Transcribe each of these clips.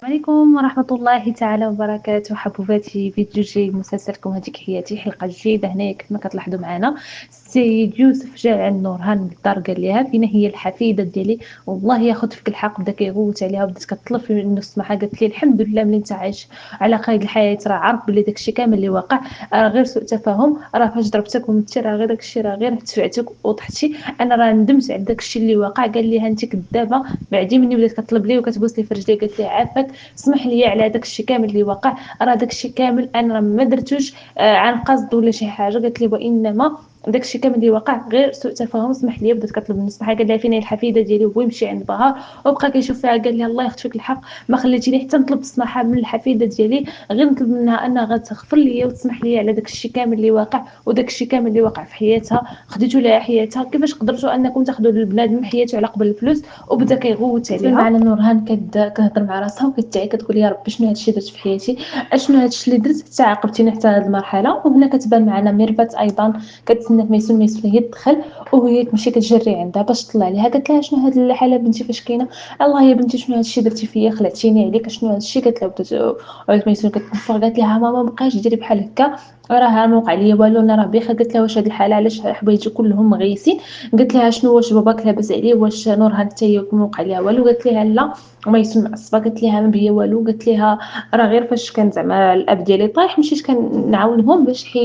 عليكم ورحمة الله تعالى وبركاته. حبوباتي فيديو جديد مسلسلكم هذيك حياتي، حلقة جديدة هنايا كما كتلاحظوا معنا. السيد يوسف جا عند نورهان للدار، قال لها فينا هي الحفيدة ديالي، والله ياخذ فيك الحق. بدا كيغوت عليها وبدات كتطلب في منه السماحة. قالت لي الحمد لله ملي انت عايش على قيد الحياة، راه عارف بلي داكشي كامل اللي واقع راه غير سوء تفاهم، راه فاش ضربتك ومتي راه غير داكشي، راه غير دفعتك وطحتي، انا راه ندمت على داكشي اللي واقع. قال لها انت كذابة، بعدي مني بدات كتطلب لي وكتبوس لي في رجلي. قالت لي عافاك، اسمح لي على داك الشيء كامل اللي وقع، راه داك الشيء كامل انا راه ما درتوش عن قصد ولا شي حاجه. قالت لي وانما داك الشيء كامل اللي وقع غير سوء تفاهم، اسمح لي. بدات كطلب من الصحه. قال لها فين هي الحفيده ديالي، وهو يمشي عند بهار وبقى كيشوف فيها. قال لها الله ياخذ فيك الحق، ما خليتيني حتى نطلب السماحه من الحفيده ديالي، غير نطلب منها انها غتغفر لي وتسمح لي على داك الشيء كامل اللي واقع، وداك الشيء كامل اللي وقع في حياتها خديتوا لها حياتها. كيفاش قدرتوا انكم تاخذوا للبنادم حياته على قبل الفلوس؟ وبدا كيغوت عليها. معنا نورهان كتهضر مع راسها وكتعي، كتقول يا ربي شنو هادشي درت في حياتي، اشنو هادشي اللي درت حتى عاقبتيني حتى هاد المرحله. وهنا كتبان معنا ميرفت ايضا كتسنى في ميسون هي تدخل، وهي تمشي كتجري عندها باش تطلع عليها. قالت لها شنو هاد الحاله بنتي فاش كاينه؟ الله يا بنتي شنو هادشي درتي فيا، خلعتيني عليك، شنو هادشي؟ قالت لها بدات عاد ميسون كتنفر. قالت لها ماما مابقاش ديري بحال هكا، راه ما وقع ليا والو، انا راه بخير. قالت لها واش هاد الحاله علاش حوايجي كلهم مغيسين؟ قالت لها شنو، واش باباك لاباس عليه، واش نورهان حتى هي ما وقع ليها والو؟ قالت لها لا. وميسون معصبه قالت لها ما بيا والو. قالت لها راه غير فاش كان زعما الاب ديالي طايح مشيت كنعاونهم باش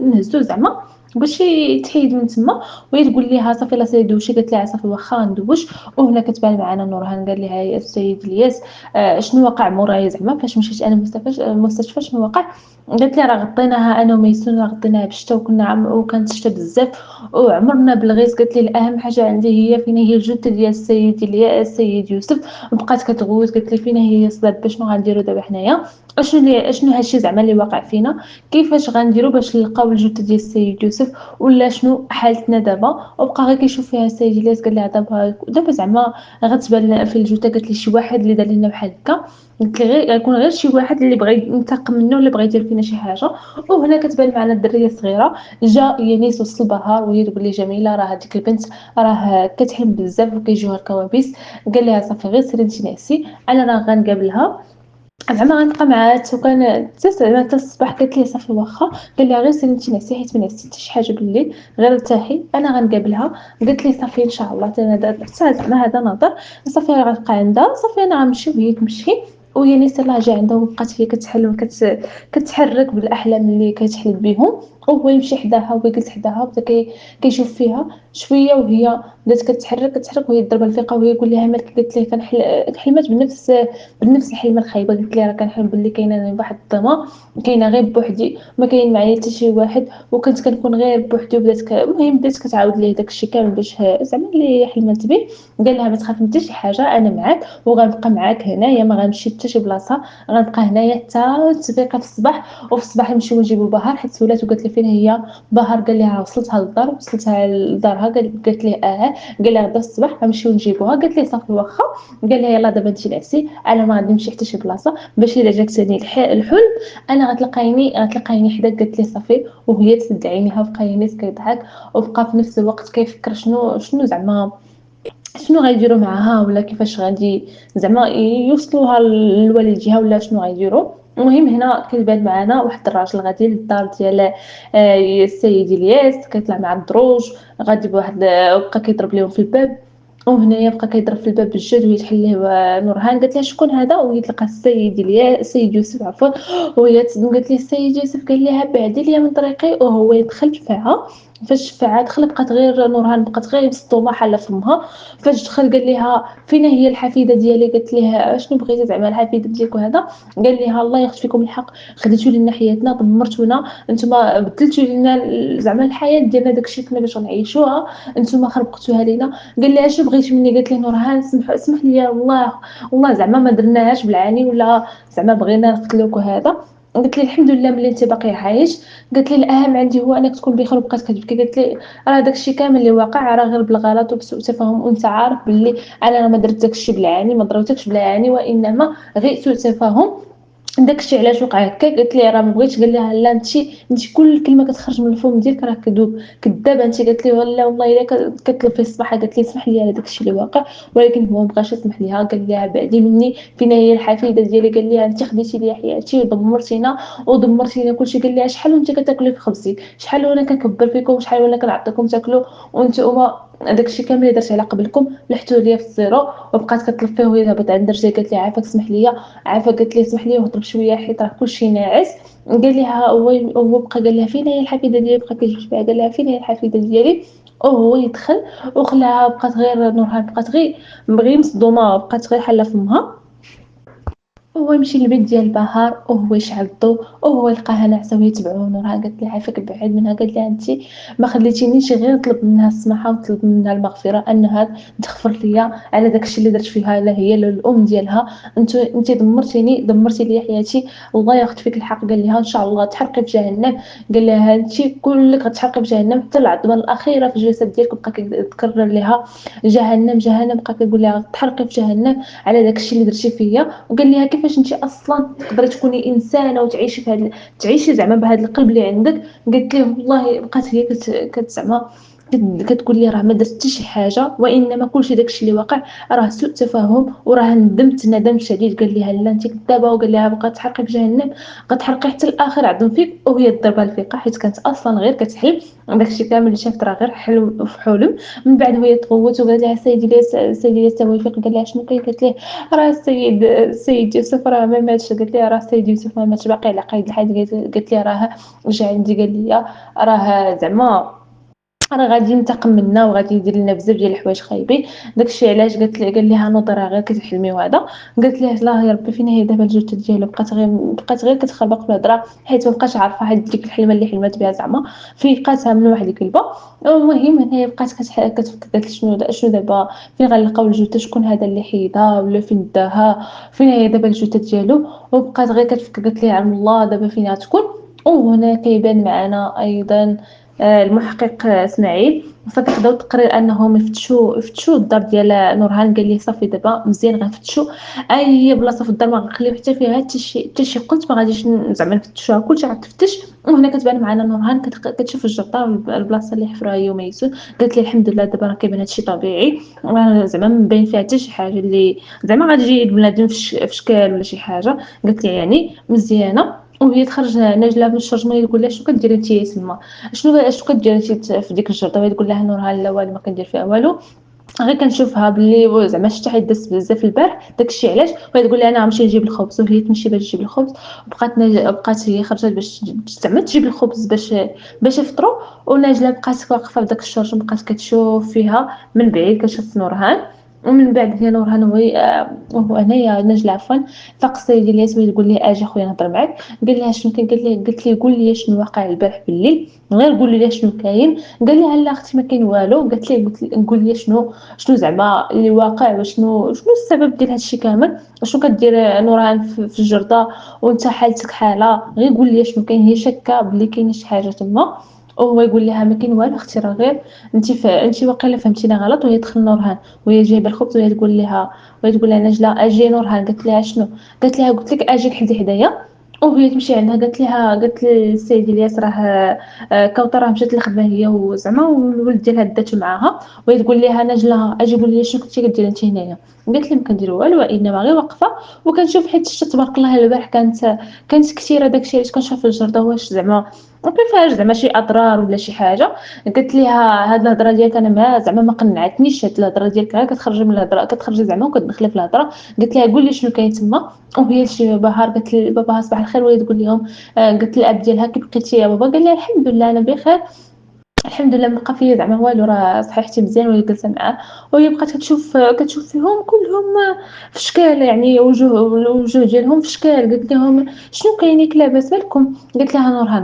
نهزو زعما باش يتحيد من تما. وهي تقول لها صافي لا سيدي دوشي. قالت لها صافي واخا ندوش. وهنا كتبان معنا نورهان قال لها يا السيد الياس شنو وقع مورايا زعما فاش مشيت انا المستشفى شنو وقع؟ قالت لي راه غطيناها انا وميسون، راه غطيناها بالشتا وكنا وكانت الشتا بزاف وعمرنا بالغيث. قالت لي الاهم حاجه عندي هي فين هي الجثه ديال السيد يوسف. بقات كتغوت. قالت لي فينا هي الصداع، شنو غنديروا دابا حنايا؟ اشنو هادشي زعما اللي واقع فينا؟ كيفاش غنديروا باش نلقاو الجثه ديال السيد يوسف؟ ولا شنو حالتنا دابا؟ وبقى غير كيشوف فيها السيد الياس. قال لها دابا زعما غتبان في الجثه. قالت لي شي واحد اللي دار لنا بحال هكا. قلت لي غير يكون غير شي واحد اللي بغى ينتقم منه ولا بغى يدير فينا شي حاجه. وهنا كتبان معنا الدريه الصغيره جا يانيس وصل بهار، وهي تقول لي جميله راه هذيك البنت راه كتحلم بزاف وكيجيوها الكوابيس. قال لها صافي غير سيري انت نعسي، انا راه غنقابلها زعما غنبقى معاها وكان زعما حتى الصباح. قالت لي صافي واخا. قال لها غير سيري انت نعسي حيت ما نعستي حتى شي حاجه بالليل، غير ارتاحي انا غنقابلها. قالت لي صافي ان شاء الله حتى زعما هذا نظر. صافي غنبقى عندها، صافي انا غنمشي وهي تمشي. وهي نيسا الله جا عندها وبقات هي كتحلم كتحرك بالاحلام اللي كتحلم بهم. وهو يمشي حداها وهي جالس حداها وبدا كيشوف فيها شويه، وهي بدات كتحرك وهي ضربه الفيقه وهي يقول لها مالك؟ قالت ليه حلمت بنفس الحلمه الخايبه. قلت لها راه كنحلم باللي كاينه واحد الظلمه، كاينه غير بوحدي، ما كاين معايا حتى شي واحد، وكنت كنكون غير بوحدي. المهم بدات كتعاود ليه داكشي كامل باش زعما اللي حلمت به. قال لها ما تخافي من حتى شي حاجه، انا معاك وغنبقى معاك هنايا، ما غنمشي حتى شي بلاصه، غنبقى هنايا حتى تفيقي في الصباح. وفي الصباح نمشيو نجيبو بهار حيت سولات وقالت لي فين هي بهار. قال لها وصلتها للدار، وصلتها لدارها. قالت لي قال لها غدا الصباح غنمشيو نجيبوها. قالت لي صافي واخا. قال لها يلا دابا انت نعسي، انا ما غادي نمشي حتى شي بلاصه، باش الا جاك ثاني الحلم انا غتلقايني حداك. قالت لي صافي. وهي تسد عينيها وبقى ينيس كيضحك، وبقى في نفس الوقت كيفكر شنو زعما شنو غيديروا معاها، ولا كيفاش غادي زعما يوصلوها لوالديها، ولا شنو غيديروا. المهم هنا كيبان معنا واحد الراجل غادي للدار ديال السيد الياس، كيطلع مع الدروج غادي بواحد بقى كيضرب لهم في الباب. وهنايا بقى كيضرب في الباب بالجد وهي تحل ليه نورهان. قالت لها شكون هذا؟ وهي تلقى السيد يوسف عفوا. وهي تصدم قالت لي السيد يوسف. قال لها بعدي ليا من طريقي. وهو يدخل فيها. فاش فعاد دخل بقات غير نورهان بقات غير مسطومه حاله فمها. فاش دخل قال لها فين هي الحفيده ديالي؟ قالت لها شنو بغيتي زعما الحفيده ديالك وهذا؟ قال لها الله ياخذ فيكم الحق، خديتوا لنا حياتنا، دمرتونا، نتوما بدلتوا لنا زعما الحياه ديالنا، داكشي كنا باش نعيشوها نتوما خربقتوها لينا. قال لها شنو بغيتي مني؟ قالت له نورهان اسمح لي والله زعما ما درناهاش بالعاني، ولا زعما بغينا نقتلوك وهذا. قلت لي الحمد لله ملي انت باقي عايش. قالت لي الاهم عندي هو انك تكون بخير. وبقات كتبكي. قالت لي راه داكشي كامل اللي واقع راه غير بالغلط وبسوء تفاهم، وانت عارف باللي انا ما درت داكشي بالعاني، ما ضربتكش بالعاني، وانما غير سوء تفاهم. داك الشي علاش وقع هكا، قالت ليه راه ما بغيتش، قال لها لا انت كل كلمه كتخرج من الفم ديالك راه كذوب، كذابه انت. قالت ليه لا والله الا كتطلب في الصباح، قالت ليه اسمح لي على داك الشي اللي واقع، ولكن هو ما بغاش يسمح ليها. قال لها بعدي مني، فين هي الحفيده ديالي؟ قال لها انت خديتي لي حياتي ودمرتينا ودمرتينا كلشي. قال لها شحال وانت كتاكلي في خبزي، شحال وانا كنكبر فيكم، شحال وانا كنعطيكم تاكلوا وانتوما داكشي كامل اللي درت على قبلكم لحتو ليا في الزيرو. وبقات كتلف فيه وهي هبط عند رجليه. قالت لي عافاك اسمح لي، عافا. قالت ليه اسمح لي وهضرب شويه حيت راه كلشي ناعس. قال لها هو بقى قال لها فين هي الحفيده ديالي؟ بقى كيجبد فيها قال لها فين هي الحفيده ديالي؟ وهو يدخل وخلاها. بقات غير نورهان بقات غير مصدومه، بقات غير حله فمها. وهو يمشي للبيت ديال بهار وهو يشعل الضو وهو يلقاها ناعسه وهي تبعو. نورها قالت لها عافاك بعد منها. قالت لها انت ما خليتينيش غير نطلب منها السماحه ونطلب منها المغفره، انها تغفر ليا على داكشي اللي درت فيها. لا هي لا الام ديالها، انت دمرتيني، دمرتي لي حياتي، الله ياخذ فيك الحق. قال لها ان شاء الله تحرقي في جهنم. قال لها انت كلك غتحرقي في جهنم حتى العظمه الاخيره في الجسد ديالك. بقى كيتكرر لها جهنم جهنم، بقى كيقول لها تحرقي في جهنم على داكشي اللي درتي فيا. وقال لها كيفاش انت اصلا تقدري تكوني انسانه وتعيشي في هذا، تعيشي زعما بهذا القلب اللي عندك؟ قالت ليه والله بقات هي زعما كتقول لي راه ما درت حتى شي حاجه، وانما كلشي داكشي اللي واقع راه سوء تفاهم وراه ندمت ندم شديد. قال لها لا انت كذابه. وقال لها بقى تحرقي في جهنم، غتحرقي حتى الاخر عظم فيك. وهي ضربها الفيقه حيت كانت اصلا غير كتحلم داكشي كامل اللي شافت راه غير حلم في حلم. من بعد وهي تغوت وقالت لها سيدي لي سيدي لي توفيق. قال لها شنو كاين؟ قالت ليه راه السيد يوسف راه ما ماتش. قالت ليه راه السيد يوسف ما ماتش، باقي على قيد الحياه. قالت ليه راه جا عندي قال لي راه زعما راه غادي ينتقم منا وغادي يدير لنا بزاف ديال الحوايج خايبين. داكشي علاش قال لها نوضي راه غير كتحلمي وهذا. قالت ليه لا يا ربي فين هي دابا الجثه ديالو؟ بقات غير كتخربق في الهضره حيت ما بقاش عارفه هاد ديك الحلمه اللي حلمات بها زعما فيقاتها من واحد الكلبه. المهم هنا بقات كتفكر قالت شنو دابا؟ فين غنلقاو الجثه؟ شكون هذا اللي حيدها ولا فين داها؟ فين هي دابا الجثه ديالو؟ وبقات غير كتفكر. قالت ليه علم الله دابا فين غتكون. وهنا كيبان معنا ايضا المحقق اسماعيل. فكتبداو التقرير انهم يفتشوا الدار ديال نورهان. قال ليه صافي دابا مزيان غنفتشوا اي بلاصه في الدار، ما غنخليو حتى فيها حتى شي قلت ما غاديش زعما نفتشوها، كلشي غتفتش. وهنا كتبان معنا نورهان كتشوف الجرطه البلاصه اللي حفروها هي وميسون. قالت لي الحمد لله دابا راه كيبان هادشي طبيعي، زعما ما باين فيها حتى شي حاجه اللي زعما غادي يجي بنادم في شكال ولا شي حاجه. قالت لي يعني مزيانه. وهي تخرج نجله من الشرجمه تقول لها شنو كديري انت تما؟ شنو كديري انت في ديك الجرده؟ وهي تقول لها نورها لا والو ما كندير فيها والو، غير كنشوفها باللي زعما شتا حيت دازت بزاف البارح داكشي علاش. وهي تقول لها انا غنمشي نجيب الخبز. وهي تمشي باش تجيب الخبز. بقات هي خرجت باش زعما تجيب الخبز باش يفطروا. ونجله بقات واقفه في داك الشرج بقات كتشوف فيها من بعيد كتشوف نورهان. ومن بعد هي نورهان وهو هنايا نجله عفوا فاق السيد الياس وهي تقول ليه اجي خويا نهضر معاك. قال لها شنو كاين؟ قالت ليه قول لي شنو واقع البارح بالليل، غير قول لي شنو كاين. قال لها لا اختي ما كاين والو. قالت ليه قول لي شنو زعما اللي واقع وشنو السبب ديال هادشي كامل؟ شنو كدير نوران في الجرده وانت حالتك حاله؟ غير قول لي شنو كاين. هي شاكه بلي كاين شي حاجه تما. وهو يقول لها ما كاين والو اختي راه غير انت واقيلا فهمتيني غلط. وهي تدخل نورهان وهي جايبه الخبز وهي تقول لها نجله اجي نورهان. قالت لها شنو؟ قالت لها قلت لك اجي لحدي حدايا. وهي تمشي عندها قالت للسيد الياس راه كوثر راه مشات للخدمه هي وزعما والولد ديالها داتو معاها. وهي تقول لها نجله اجي قول لي شنو كنتي كديري انت هنايا؟ قالت لي ما كندير والو وانما غير واقفه وكنشوف حيت الشتا تبارك الله البارح كانت كثيره داكشي علاش كنشوف في الجرده واش زعما ما فيهاش زعما شي اضرار ولا شي حاجه. قلت لها هاد الهضره ديالك انا ما زعما ما قنعتنيش. هاد الهضره ديالك غير كتخرجي من الهضره كتخرجي زعما وكتدخلي في الهضره. قلت لها قولي شنو كاين تما. وهي شي بهار قالت لي باباها صباح الخير. وهي تقول لهم قلت للاب ديالها كي بقيتي يا بابا؟ قال لها الحمد لله انا بخير، الحمد لله ما بقى فيا زعما والو راه صحيحتي مزيان. وهي جالسه معاه وهي بقات كتشوف فيهم كلهم في شكال يعني الوجوه ديالهم في شكال. قلت لهم شنو كاين ياك لاباس بالكم؟ قالت لها نورها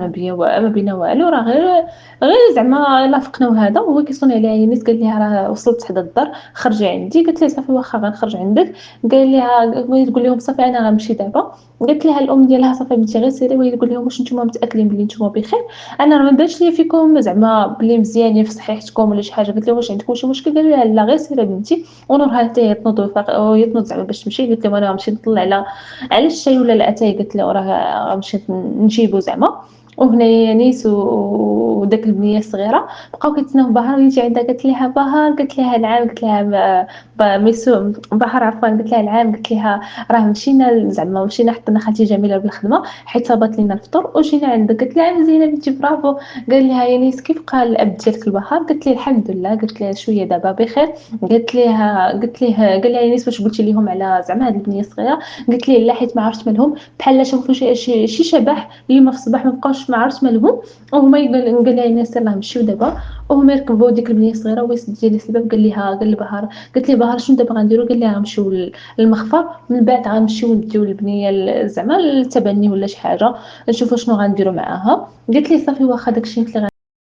ما بينا والو راه غير زعما لافقنا وهذا. وهو كيصوني عليها ينس قال لها راه وصلت حدا الدار خرجي عندي. قالت لها صافي واخا غنخرج عندك. قال لها وهي تقول لهم صافي انا غنمشي دابا. قالت لها الام ديالها صافي بنتي غير سيري. وهي تقول لهم واش نتوما متاكدين بلي نتوما بخير؟ انا راه ما بانش ليا فيكم زعما بلي مزيانين في صحيحتكم ولا شي حاجة، قلت لها: "واش عندكم شي مشكل؟" قالوا لها: "لا غير سيري بنتي." ونور حتى هي تنوض وهي تنوض زعما باش تمشي، قلت لهم: "أنا غنمشي نطلّع على الشاي ولا الأتاي." قلت له: "راه غنمشي نجيبو زعما." وهنايا نيس وداك البنية الصغيرة بقاو كيتسناو بهار يجي عندها، قالت ليها: "بهار." قالت لها: "نعم." قالت لها: ميسو بهار عفوًا." قالت لها: "نعم." قالت لها: "راه زعما مشينا حطينا خالتي جميلة بالخدمة حيت صابت لينا الفطور وجينا عندك." قالت لها: "مزيانة بنتي برافو." قال لها: "يا نيس كيف بقى الأب ديالك البهار؟" قالت ليه: "الحمد لله." قالت ليه: "شوية دابا بخير." قال لها: "يا نيس واش قلتي ليهم على زعما هاد البنية الصغيرة؟" قالت ليه: "لا حيت ما عرفت مالهم بحال شافوا شي شبح اللي ما في الصباح ما بقاوش ما عرفت مالهم." وهما قال لها: "يا نيس يلاه نمشيو دابا." وهما يركبوا ديك البنية الصغيرة وهو يسد ديال الباب. قال لبهار: قالت ليه: "بهار شنو دابا غنديروا؟" قال لها: "غنمشيو للمخفر من بعد غنمشيو نديو البنية زعما للتبني ولا شي حاجة نشوفوا شنو غنديروا معاها." قالت لي: "صافي واخا داكشي."